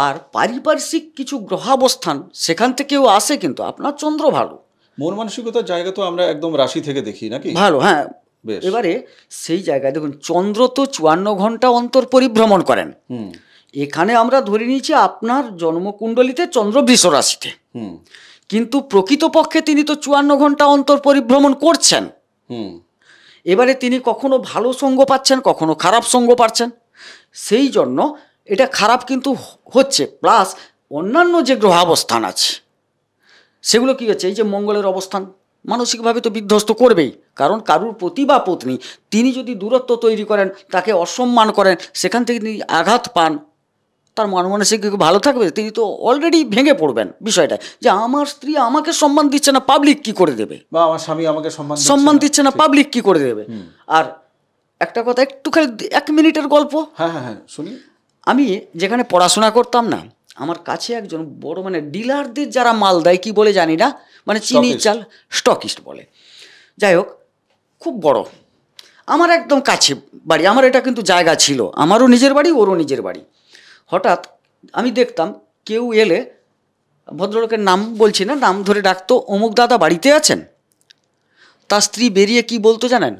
আর পারিপার্শ্বিক কিছু গ্রহাবস্থান সেখান থেকেও আসে, কিন্তু আপনার চন্দ্র ভালো, মন মানসিকতার জায়গা তো আমরা একদম রাশি থেকে দেখি নাকি? ভালো, হ্যাঁ। বেশ, এবারে সেই জায়গায় দেখুন, চন্দ্র তো 54 ঘন্টা অন্তর পরিভ্রমণ করেন। এখানে আমরা ধরে নিয়েছি আপনার জন্মকুণ্ডলিতে চন্দ্র বৃষ রাশিতে, কিন্তু প্রকৃতপক্ষে তিনি তো 54 ঘন্টা অন্তর পরিভ্রমণ করছেন। এবারে তিনি কখনো ভালো সঙ্গ পাচ্ছেন, কখনো খারাপ সঙ্গ পাচ্ছেন, সেই জন্য এটা খারাপ কিন্তু হচ্ছে। প্লাস অন্যান্য যে গ্রহাবস্থান আছে সেগুলো কী হচ্ছে, এই যে মঙ্গলের অবস্থান মানসিকভাবে তো বিধ্বস্ত করবেই, কারণ কারুর পতি বা পত্নী তিনি যদি দূরত্ব তৈরি করেন, তাকে অসম্মান করেন, সেখান থেকে তিনি আঘাত পান, তার মানসিক ভালো থাকবে? তিনি তো অলরেডি ভেঙে পড়বেন বিষয়টা, যে আমার স্ত্রী আমাকে সম্মান দিচ্ছে না, পাবলিক কি করে দেবে, বা আমার স্বামী আমাকে সম্মান দিচ্ছে না, পাবলিক কি করে দেবে। আর একটা কথা, একটু খালি 1 মিনিটের গল্প। হ্যাঁ হ্যাঁ হ্যাঁ, শুনি। আমি যেখানে পড়াশোনা করতাম না, আমার কাছে একজন বড়, মানে ডিলারদের যারা মাল দেয়, কি বলে জানি না, মানে চিনি চাল, স্টকিস্ট বলে, যাই হোক, খুব বড়, আমার একদম কাছে বাড়ি, আমার এটা কিন্তু জায়গা ছিল, আমারও নিজের বাড়ি, ওরও নিজের বাড়ি। হঠাৎ আমি দেখতাম কেউ এলে, ভদ্রলোকের নাম বলছি না, নাম ধরে ডাকতো, অমুক দাদা বাড়িতে আছেন? তার স্ত্রী বেরিয়ে কি বলতো জানেন?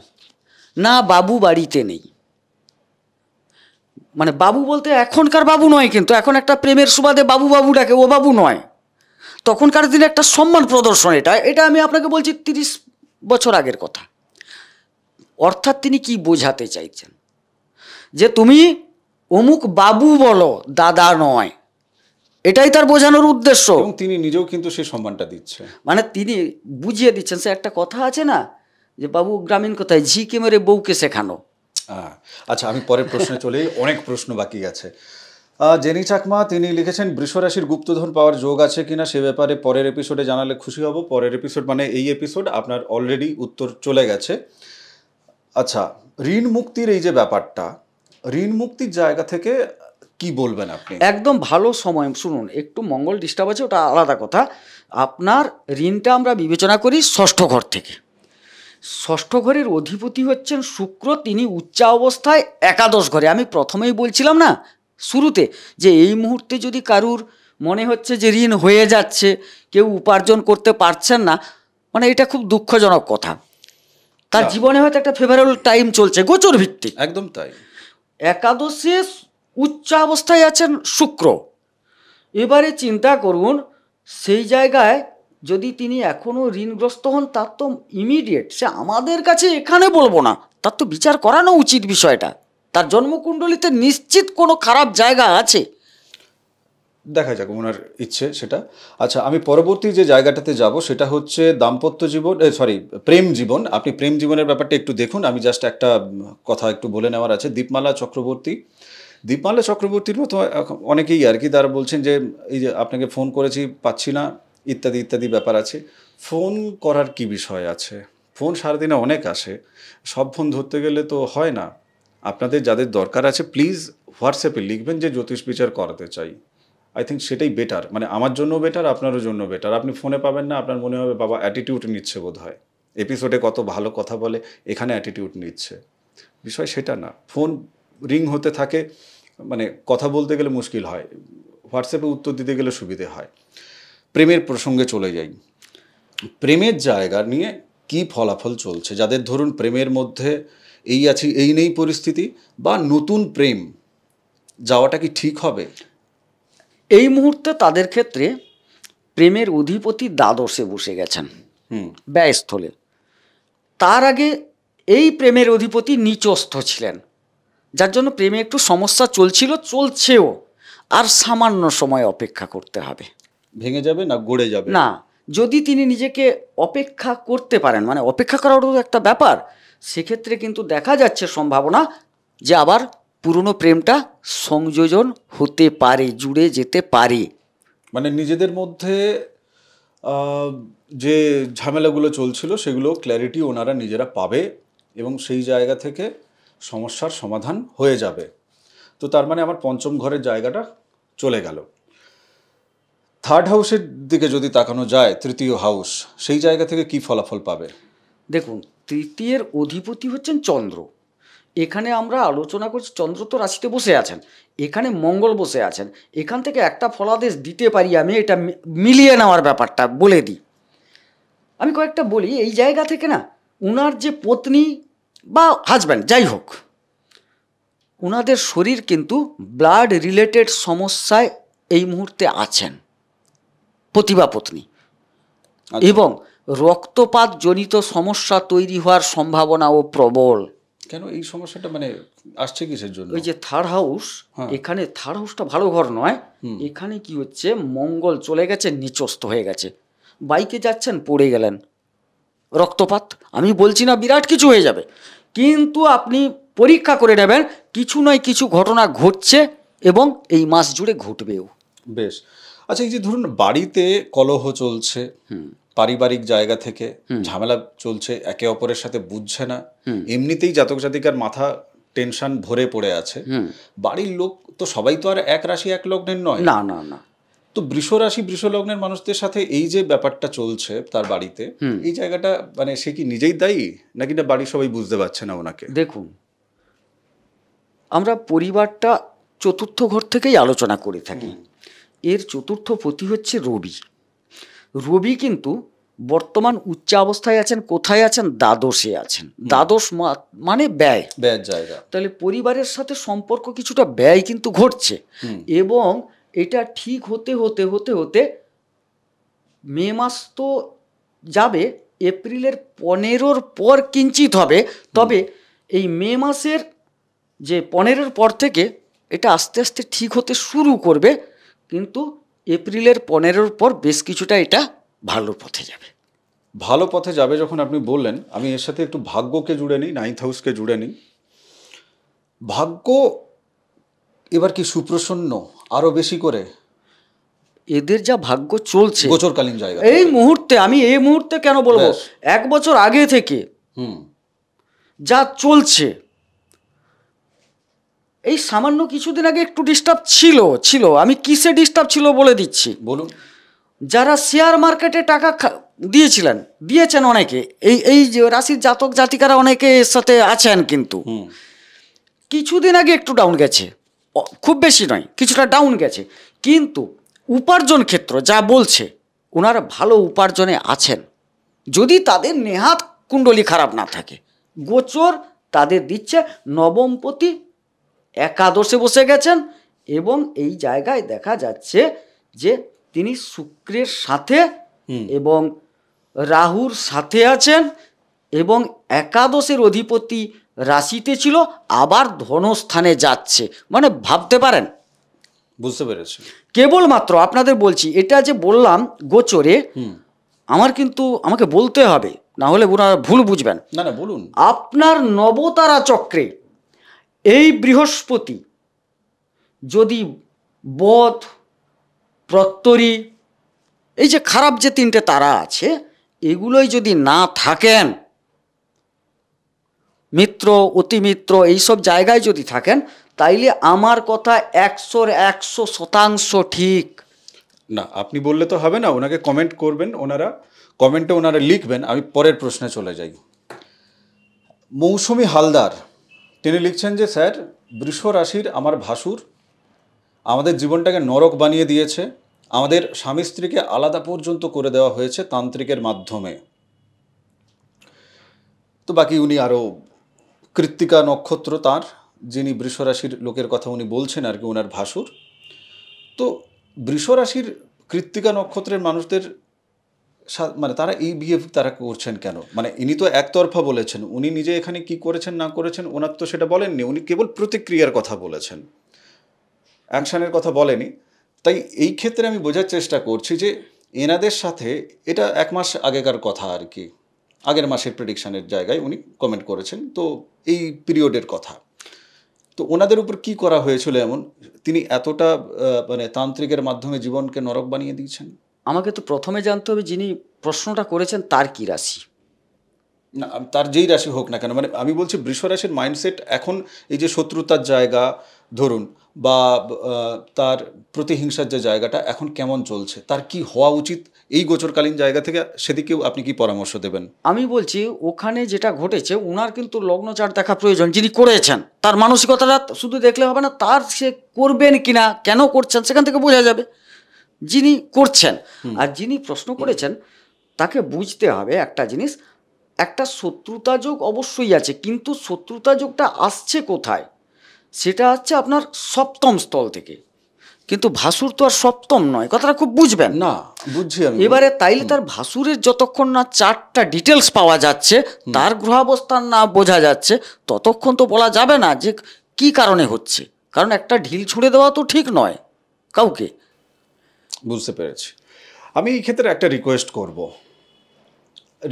না, বাবু বাড়িতে নেই। মানে বাবু বলতে এখনকার বাবু নয়, কিন্তু এখন একটা প্রেমের সুবাদে বাবু বাবু ডাকে, ও বাবু নয়। তখনকার দিনে একটা সম্মান প্রদর্শন, এটা আমি আপনাকে বলছি 30 বছর আগের কথা। অর্থাৎ তিনি কি বোঝাতে চাইছেন, যে তুমি অমুক বাবু বলো, দাদা নয়, এটাই তার বোঝানোর উদ্দেশ্য। এবং তিনি নিজেও কিন্তু সেই সম্মানটা দিচ্ছে। মানে তিনি বুঝিয়ে দিচ্ছেন, সে একটা কথা আছে না, যে বাবু গ্রামীণ কথায় ঝিকে মেরে বউকে শেখানো। আচ্ছা, আমি পরের প্রশ্নে চলে যাই, অনেক প্রশ্ন বাকি আছে। জেনি চাকমা তিনি লিখেছেন, বৃষরাশির গুপ্তধন পাওয়ার যোগ আছে কিনা সে ব্যাপারে পরের এপিসোডে জানালে খুশি হব। পরের এপিসোড মানে এই এপিসোড আপনার অলরেডি উত্তর চলে গেছে। আচ্ছা, ঋণ মুক্তির এই যে ব্যাপারটা, ঋণ মুক্তির জায়গা থেকে কি বলবেন আপনি? একদম ভালো সময়, শুনুন, একটু মঙ্গল ডিস্টার্ব আছে, ওটা আলাদা কথা। আপনার ঋণটা আমরা বিবেচনা করি ষষ্ঠ ঘর থেকে। ষষ্ঠ ঘরের অধিপতি হচ্ছেন শুক্র, তিনি উচ্চা অবস্থায় একাদশ ঘরে। আমি প্রথমেই বলছিলাম না শুরুতে, যে এই মুহূর্তে যদি কারুর মনে হচ্ছে যে ঋণ হয়ে যাচ্ছে, কেউ উপার্জন করতে পারছেন না, মানে এটা খুব দুঃখজনক কথা। তার জীবনে হয়তো একটা ফেভারেবল টাইম চলছে, গোচর ভিত্তিক। একদম তাই। একাদশে উচ্চ অবস্থায় আছেন শুক্র। এবারে চিন্তা করুন, সেই জায়গায় যদি তিনি এখনও ঋণগ্রস্ত হন, তার তো ইমিডিয়েট, সে আমাদের কাছে এখানে বলবো না, তার তো বিচার করানো উচিত বিষয়টা। তার জন্মকুণ্ডলিতে নিশ্চিত কোনো খারাপ জায়গা আছে, দেখা যাক ওনার ইচ্ছে সেটা। আচ্ছা, আমি পরবর্তী যে জায়গাটাতে যাব সেটা হচ্ছে দাম্পত্য জীবন, প্রেম জীবন। আপনি প্রেম জীবনের ব্যাপারটা একটু দেখুন। আমি জাস্ট একটা কথা একটু বলে নেওয়ার আছে। দীপমালা চক্রবর্তীর মতো অনেকেই আর কি তারা বলছেন যে এই যে আপনাকে ফোন করেছি পাচ্ছি না, ইত্যাদি ইত্যাদি ব্যাপার আছে। ফোন করার কি বিষয় আছে? ফোন সারাদিনে অনেক আসে, সব ফোন ধরতে গেলে তো হয় না। আপনাদের যাদের দরকার আছে প্লিজ হোয়াটসঅ্যাপে লিখবেন যে জ্যোতিষ বিচার করাতে চাই। আই থিঙ্ক সেটাই বেটার, মানে আমার জন্য বেটার, আপনারও জন্য বেটার। আপনি ফোনে পাবেন না, আপনার মনে হবে বাবা অ্যাটিটিউড নিচ্ছে বোধ হয়, এপিসোডে কত ভালো কথা বলে, এখানে অ্যাটিটিউড নিচ্ছে। বিষয় সেটা না। ফোন রিং হতে থাকে, মানে কথা বলতে গেলে মুশকিল হয়, হোয়াটসঅ্যাপে উত্তর দিতে গেলে সুবিধে হয়। প্রেমের প্রসঙ্গে চলে যাই। প্রেমের জায়গা নিয়ে কি ফলাফল চলছে যাদের ধরুন প্রেমের মধ্যে এই আছে এই নেই পরিস্থিতি, বা নতুন প্রেম যাওয়াটা কি ঠিক হবে? এই মুহূর্তে তাদের ক্ষেত্রে প্রেমের অধিপতি দ্বাদশে বসে গেছেন ব্যয়স্থলে। তার আগে এই প্রেমের অধিপতি নীচস্থ ছিলেন, যার জন্য প্রেমে একটু সমস্যা চলছিল, চলছেও। আর সামান্য সময় অপেক্ষা করতে হবে। ভেঙে যাবে না গড়ে যাবে? না, যদি তিনি নিজেকে অপেক্ষা করতে পারেন, মানে অপেক্ষা করারও একটা ব্যাপার, সেক্ষেত্রে কিন্তু দেখা যাচ্ছে সম্ভাবনা যে আবার পুরনো প্রেমটা সংযোজন হতে পারে, জুড়ে যেতে পারে। মানে নিজেদের মধ্যে যে ঝামেলাগুলো চলছিল সেগুলো ক্ল্যারিটি ওনারা নিজেরা পাবে এবং সেই জায়গা থেকে সমস্যার সমাধান হয়ে যাবে। তো তার মানে আমার পঞ্চম ঘরের জায়গাটা চলে গেল। থার্ড হাউসের দিকে যদি তাকানো যায়, তৃতীয় হাউস, সেই জায়গা থেকে কি ফলাফল পাবে? দেখুন, তৃতীয়ের অধিপতি হচ্ছেন চন্দ্র। এখানে আমরা আলোচনা করছি, চন্দ্র তো রাশিতে বসে আছেন, এখানে মঙ্গল বসে আছেন। এখান থেকে একটা ফলাদেশ দিতে পারি আমি, এটা মিলিয়ে নেওয়ার ব্যাপারটা বলে দিই। আমি কয়েকটা বলি। এই জায়গা থেকে না, উনার যে পত্নী বা হাজব্যান্ড যাই হোক, ওনাদের শরীর কিন্তু ব্লাড রিলেটেড সমস্যায় এই মুহূর্তে আছেন, পতি বা পত্নী। এবং রক্তপাত জনিত সমস্যা তৈরি হওয়ার সম্ভাবনাও প্রবল। কেন এই সমস্যাটা মানে আসছে কিসের জন্য? ওই যে থার্ড হাউস, এখানে থার্ড হাউসটা ভালো ঘর নয়। এখানে কি হচ্ছে, মঙ্গল চলে গেছে, নিচস্থ হয়ে গেছে। বাইকে যাচ্ছেন, পড়ে গেলেন, রক্তপাত। আমি বলছি না বিরাট কিছু হয়ে যাবে, কিন্তু আপনি পরীক্ষা করে নেবেন, কিছু নয় কিছু ঘটনা ঘটছে এবং এই মাস জুড়ে ঘটবেও। বেশ। আচ্ছা, এই যে ধরুন বাড়িতে কলহ চলছে, পারিবারিক জায়গা থেকে ঝামেলা চলছে, একে অপরের সাথে বুঝছে না, এমনিতেই জাতক জাতিকার মাথা টেনশন ভরে পড়ে আছে। বাড়ির লোক তো সবাই তো আর এক রাশি এক লগ্নের নয়। না না না। তো বৃষ রাশি বৃষ লগ্নের মানুষদের সাথে এই যে ব্যাপারটা চলছে তার বাড়িতে, এই জায়গাটা মানে সে কি নিজেই দায়ী, নাকি না বাড়ির সবাই বুঝতে পারছে না ওনাকে? দেখুন, আমরা পরিবারটা চতুর্থ ঘর থেকেই আলোচনা করে থাকি। এর চতুর্থ পতি হচ্ছে রবি। রবি কিন্তু বর্তমান উচ্চাবস্থায় আছেন। কোথায় আছেন? দ্বাদশে আছেন। দ্বাদশ মানে ব্যয়, ব্যয়ের জায়গা। তাহলে পরিবারের সাথে সম্পর্ক কিছুটা ব্যয় কিন্তু ঘটছে। এবং এটা ঠিক হতে হতে হতে হতে মে মাস তো যাবে, এপ্রিলের 15-র পর কিঞ্চিত হবে, তবে এই মে মাসের যে 15-র পর থেকে এটা আস্তে আস্তে ঠিক হতে শুরু করবে, কিন্তু এপ্রিলের 15-র পর বেশ কিছুটা এটা ভালোর পথে যাবে। ভালো পথে যাবে যখন আপনি বললেন, আমি এর সাথে একটু ভাগ্যকে জুড়ে নিই, 9th হাউসকে জুড়ে নিই। ভাগ্য এবার কি সুপ্রসন্ন আরো বেশি করে এদের যা ভাগ্য চলছে গোচরকালীন জায়গা এই মুহূর্তে, আমি এই মুহূর্তে কেন বলবো, ব্যাস। 1 বছর আগে থেকে হুম যা চলছে, এই সামান্য কিছুদিন আগে একটু ডিস্টার্ব ছিল আমি কিসে ডিস্টার্ব ছিল বলে দিচ্ছি। বলুন। যারা শেয়ার মার্কেটে টাকা দিয়েছেন অনেকে, এই যে রাশির জাতক জাতিকারা অনেকে এর সাথে আছেন, কিন্তু কিছুদিন আগে একটু ডাউন গেছে, খুব বেশি নয়, কিছুটা ডাউন গেছে, কিন্তু উপার্জন ক্ষেত্র যা বলছে ওনারা ভালো উপার্জনে আছেন, যদি তাদের নেহাত কুণ্ডলী খারাপ না থাকে। গোচর তাদের দিচ্ছে নবমপতি একাদশে বসে গেছেন, এবং এই জায়গায় দেখা যাচ্ছে যে তিনি শুক্রের সাথে এবং রাহুর সাথে আছেন, এবং একাদশের অধিপতি রাশিতে ছিল, আবার ধনস্থানে যাচ্ছে, মানে ভাবতে পারেন। বুঝতে পেরেছি। কেবলমাত্র আপনাদের বলছি, এটা যে বললাম গোচরে, আমাকে বলতে হবে, না হলে ওনারা ভুল বুঝবেন। না না বলুন। আপনার নবতারা চক্রে এই বৃহস্পতি যদি বদ, প্রত্যরী, এই যে খারাপ যে 3টে তারা আছে, এগুলোই যদি না থাকেন, মিত্র, অতিমিত্র এইসব জায়গায় যদি থাকেন, তাইলে আমার কথা 100% ঠিক। না আপনি বললে তো হবে না, ওনাকে কমেন্ট করবেন, ওনারা কমেন্টে ওনারা লিখবেন। আমি পরের প্রশ্নে চলে যাই। মৌসুমী হালদার তিনি লিখছেন যে স্যার, বৃষ রাশির আমার ভাসুর আমাদের জীবনটাকে নরক বানিয়ে দিয়েছে, আমাদের স্বামী স্ত্রীকে আলাদা পর্যন্ত করে দেওয়া হয়েছে তান্ত্রিকের মাধ্যমে। তো বাকি উনি আরও কৃত্তিকা নক্ষত্র তার, যিনি বৃষ রাশির লোকের কথা উনি বলছেন আর কি, ওনার ভাসুর। তো বৃষ রাশির কৃত্তিকা নক্ষত্রের মানুষদের মানে তারা এই বিহেভ তারা করছেন কেন? মানে ইনি তো একতরফা বলেছেন, উনি নিজে এখানে কি করেছেন না করেছেন ওনার তো সেটা বলেননি, উনি কেবল প্রতিক্রিয়ার কথা বলেছেন, অ্যাকশনের কথা বলেনি। তাই এই ক্ষেত্রে আমি বোঝার চেষ্টা করছি যে এনাদের সাথে, এটা 1 মাস আগেকার কথা আর কি, আগের মাসের প্রেডিকশানের জায়গায় উনি কমেন্ট করেছেন, তো এই পিরিয়ডের কথা। তো ওনাদের উপর কি করা হয়েছিল এমন তিনি এতটা মানে তান্ত্রিকের মাধ্যমে জীবনকে নরক বানিয়ে দিয়েছেন? আমাকে তো প্রথমে জানতে হবে যিনি প্রশ্নটা করেছেন তার কি রাশি। না তার যেই রাশি হোক না কেন, মানে আমি বলছি বৃষ রাশির মাইন্ডসেট এখন, এই যে শত্রুতার জায়গা ধরুন, বা তার প্রতিহিংসার যে জায়গাটা এখন কেমন চলছে, তার কি হওয়া উচিত এই গোচরকালীন জায়গা থেকে, সেদিকেও আপনি কি পরামর্শ দেবেন? আমি বলছি ওখানে যেটা ঘটেছে, ওনার কিন্তু লগ্ন চার্ট দেখা প্রয়োজন, যিনি করেছেন তার মানসিকতাটা শুধু দেখলে হবে না, তার সে করবেন কিনা, কেন করছেন সেখান থেকে বোঝা যাবে যিনি করছেন। আর যিনি প্রশ্ন করেছেন তাকে বুঝতে হবে একটা জিনিস, একটা শত্রুতা যোগ অবশ্যই আছে, কিন্তু শত্রুতা যোগটা আসছে কোথায়, সেটা হচ্ছে আপনার সপ্তম স্থল থেকে, কিন্তু ভাসুর তো আর সপ্তম নয়, কথাটা খুব বুঝবেন। না বুঝছি আমি। এবারে তাইলে তার ভাসুরের যতক্ষণ না চারটা ডিটেলস পাওয়া যাচ্ছে, তার গ্রহাবস্থান না বোঝা যাচ্ছে, ততক্ষণ তো বলা যাবে না যে কি কারণে হচ্ছে, কারণ একটা ঢিল ছুঁড়ে দেওয়া তো ঠিক নয় কাউকে। বুঝতে পেরেছি। আমি এই ক্ষেত্রে একটা রিকোয়েস্ট করব,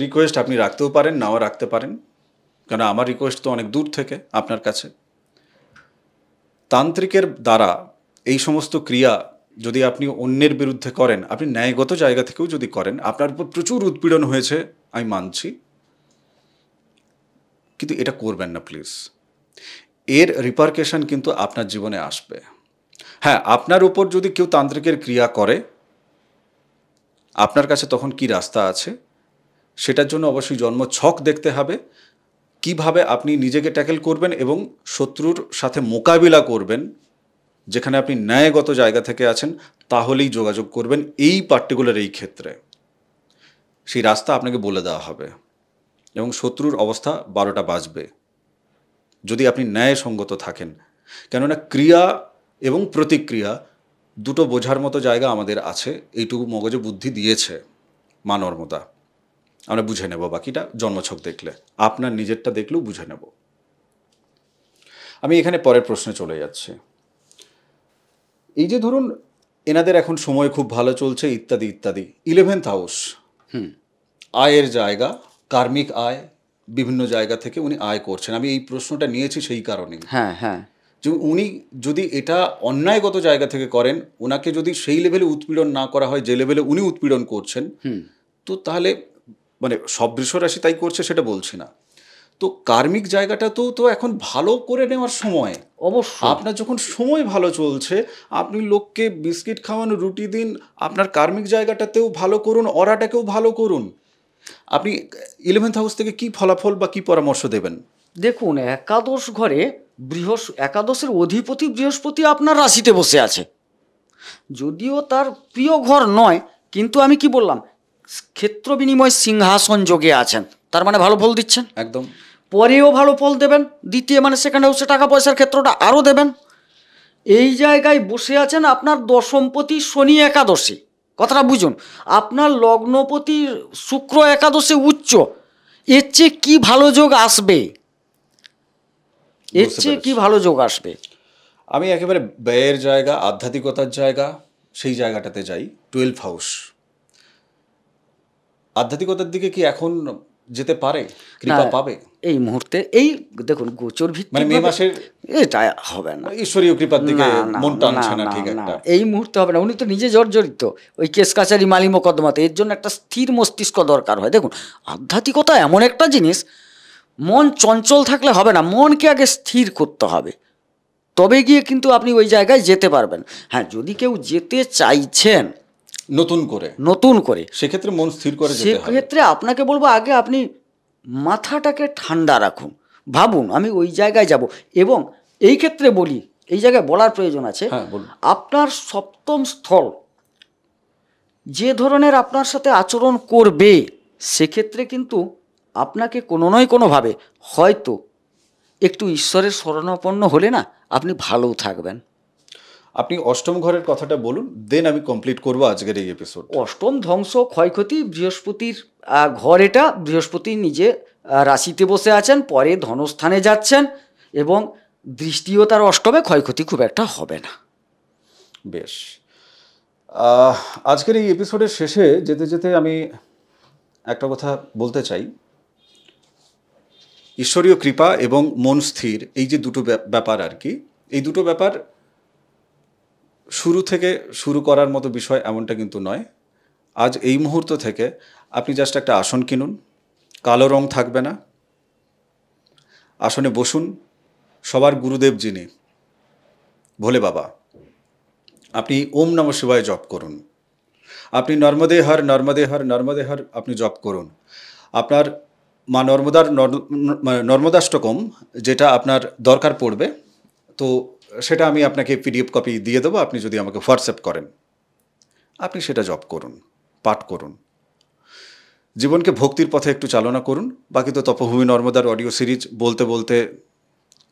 রিকোয়েস্ট আপনি রাখতেও পারেন নাও রাখতে পারেন, কারণ আমার রিকোয়েস্ট তো অনেক দূর থেকে আপনার কাছে। তান্ত্রিকের দ্বারা এই সমস্ত ক্রিয়া যদি আপনি অন্যের বিরুদ্ধে করেন, আপনি ন্যায়গত জায়গা থেকেও যদি করেন, আপনার উপর প্রচুর উৎপীড়ন হয়েছে আমি মানছি, কিন্তু এটা করবেন না প্লিজ। এর রিপারকেশন কিন্তু আপনার জীবনে আসবে। হ্যাঁ, আপনার উপর যদি কেউ তান্ত্রিকের ক্রিয়া করে, আপনার কাছে তখন কি রাস্তা আছে সেটার জন্য অবশ্যই জন্ম ছক দেখতে হবে, কিভাবে আপনি নিজেকে ট্যাকেল করবেন এবং শত্রুর সাথে মোকাবিলা করবেন। যেখানে আপনি ন্যায়গত জায়গা থেকে আছেন তাহলেই যোগাযোগ করবেন এই পার্টিকুলার এই ক্ষেত্রে, সেই রাস্তা আপনাকে বলে দেওয়া হবে এবং শত্রুর অবস্থা 12টা বাজবে যদি আপনি ন্যায়সঙ্গত থাকেন। কেননা ক্রিয়া এবং প্রতিক্রিয়া দুটো বোঝার মতো জায়গা আমাদের আছে, এইটুকু মগজে বুদ্ধি দিয়েছে মা নর্মদা। আমরা বুঝে নেব, বাকিটা জন্মছক দেখলে, আপনার নিজেরটা দেখলেও বুঝে নেব। আমি এখানে পরের প্রশ্নে চলে যাচ্ছি। এই যে ধরুন এনাদের এখন সময় খুব ভালো চলছে ইত্যাদি ইত্যাদি, 11th হাউস আয়ের জায়গা, কার্মিক আয়, বিভিন্ন জায়গা থেকে উনি আয় করছেন। আমি এই প্রশ্নটা নিয়েছি সেই কারণেই, হ্যাঁ হ্যাঁ, যে উনি যদি এটা অন্যায়গত জায়গা থেকে করেন, ওনাকে যদি সেই লেভেলে উৎপীড়ন না করা হয় যে লেভেলে উনি উৎপীড়ন করছেন, তো তাহলে মানে সব বৃষ রাশি তাই করছে সেটা বলছি না, তো কার্মিক জায়গাটা তো এখন ভালো করে নেওয়ার সময়। অবশ্যই আপনার যখন সময় ভালো চলছে, আপনি লোককে বিস্কিট খাওয়ানো, রুটি দিন, আপনার কার্মিক জায়গাটাতেও ভালো করুন, অরাটাকেও ভালো করুন। আপনি 11th হাউস থেকে কি ফলাফল বা কি পরামর্শ দেবেন? দেখুন, একাদশ ঘরে একাদশের অধিপতি বৃহস্পতি আপনার রাশিতে বসে আছে, যদিও তার প্রিয় ঘর নয়, কিন্তু আমি কি বললাম, ক্ষেত্র বিনিময় সিংহাসন যোগে আছেন, তার মানে ভালো ফল দিচ্ছেন। একদম। পরেও ভালো ফল দেবেন, দ্বিতীয় মানে সেকেন্ড হাউসে টাকা পয়সার ক্ষেত্রটা আরও দেবেন। এই জায়গায় বসে আছেন আপনার দশমপতি শনি একাদশে, কথাটা বুঝুন, আপনার লগ্নপতি শুক্র একাদশে উচ্চ, এর চেয়ে কি ভালো যোগ আসবে, এর চেয়ে কি ভালো যোগ আসবে? আমি একেবারে ব্যয়ের জায়গা, আধ্যাত্মিকতার জায়গা, সেই জায়গাটাতে যাই। 12 হাউস আধ্যাত্মিকতার দিকে কি এখন যেতে পারে, কৃপা পাবে এই মুহূর্তে? এই দেখুন, গোচর ভিত্তিক মানে মে মাসের এটা হবে না, ঈশ্বরীয় কৃপার দিকে মন টানছে না, না, ঠিক না, একটা এই মুহূর্তে হবে না। উনি তো নিজে জর্জরিত ওই কেস কাছারি মালি মোকদ্দমাতে, এর জন্য একটা স্থির মস্তিষ্ক দরকার হয়। দেখুন, আধ্যাত্মিকতা এমন একটা জিনিস, মন চঞ্চল থাকলে হবে না, মনকে আগে স্থির করতে হবে, তবে গিয়ে কিন্তু আপনি ওই জায়গায় যেতে পারবেন। হ্যাঁ, যদি কেউ যেতে চাইছেন নতুন করে সেক্ষেত্রে মন স্থির করে যেতে হবে। সেক্ষেত্রে আপনাকে বলবো, আগে আপনি মাথাটাকে ঠান্ডা রাখুন, ভাবুন আমি ওই জায়গায় যাব। এবং এই ক্ষেত্রে বলি, এই জায়গায় বলার প্রয়োজন আছে, আপনার সপ্তম স্থল যে ধরনের আপনার সাথে আচরণ করবে, সেক্ষেত্রে কিন্তু আপনাকে কোনো নয় কোনোভাবে হয়তো একটু ঈশ্বরের শরণাপন্ন হলে না, আপনি ভালোও থাকবেন। আপনি অষ্টম ঘরের কথাটা বলুন, দেন আমি কমপ্লিট করব আজকের এই এপিসোড। অষ্টম ধ্বংস, ক্ষয়ক্ষতি, বৃহস্পতির ঘর, এটা বৃহস্পতি নিজে রাশিতে বসে আছেন, পরে ধনস্থানে যাচ্ছেন, এবং দৃষ্টিও তার অষ্টমে, ক্ষয়ক্ষতি খুব একটা হবে না। বেশ, আজকের এই এপিসোডের শেষে যেতে যেতে আমি একটা কথা বলতে চাই। ঈশ্বরীয় কৃপা এবং মন স্থির, এই যে দুটো ব্যাপার আর কি, এই দুটো ব্যাপার শুরু থেকে শুরু করার মতো বিষয় এমনটা কিন্তু নয়। আজ এই মুহূর্ত থেকে আপনি জাস্ট একটা আসন কিনুন, কালো রং থাকবে না, আসনে বসুন, সবার গুরুদেব যিনি ভোলে বাবা, আপনি ওম নমঃ শিবায় জপ করুন, আপনি নর্মদে হর নর্মদে হর নর্মদে হর আপনি জপ করুন। আপনার মা নর্মদার নর্মদাষ্টকম যেটা আপনার দরকার পড়বে, তো সেটা আমি আপনাকে পিডিএফ কপি দিয়ে দেবো, আপনি যদি আমাকে হোয়াটসঅ্যাপ করেন, আপনি সেটা জপ করুন, পাঠ করুন, জীবনকে ভক্তির পথে একটু চালনা করুন। বাকি তো তপভূমি নর্মদার অডিও সিরিজ বলতে বলতে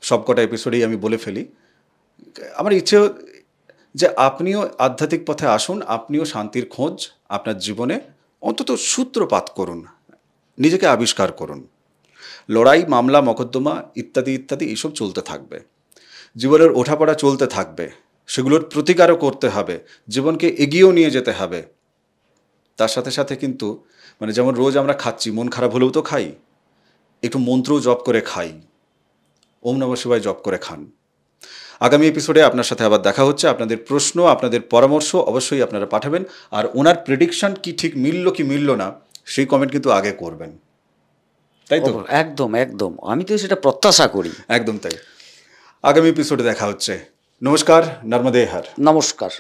সবকটা এপিসোডেই আমি বলে ফেলি। আমার ইচ্ছে যে আপনিও আধ্যাত্মিক পথে আসুন, আপনিও শান্তির খোঁজ আপনার জীবনে অন্তত সূত্রপাত করুন, নিজেকে আবিষ্কার করুন। লড়াই, মামলা, মকদ্দমা ইত্যাদি ইত্যাদি এইসব চলতে থাকবে, জীবনের ওঠাপড়া চলতে থাকবে, সেগুলোর প্রতিকারও করতে হবে, জীবনকে এগিয়েও নিয়ে যেতে হবে। তার সাথে সাথে কিন্তু মানে যেমন রোজ আমরা খাচ্ছি, মন খারাপ হলেও তো খাই, একটু মন্ত্রও জপ করে খাই, ওম নমঃ শিবায় জপ করে খান। আগামী এপিসোডে আপনার সাথে আবার দেখা হচ্ছে। আপনাদের প্রশ্ন, আপনাদের পরামর্শ অবশ্যই আপনারা পাঠাবেন, আর ওনার প্রেডিকশন কি ঠিক মিলল কি মিলল না সেই কমেন্ট কিন্তু আগে করবেন, তাই তো? একদম একদম, আমি তো সেটা প্রত্যাশা করি। একদম তাই। আগামী এপিসোডে দেখা হচ্ছে। নমস্কার, নর্মদে হর। নমস্কার।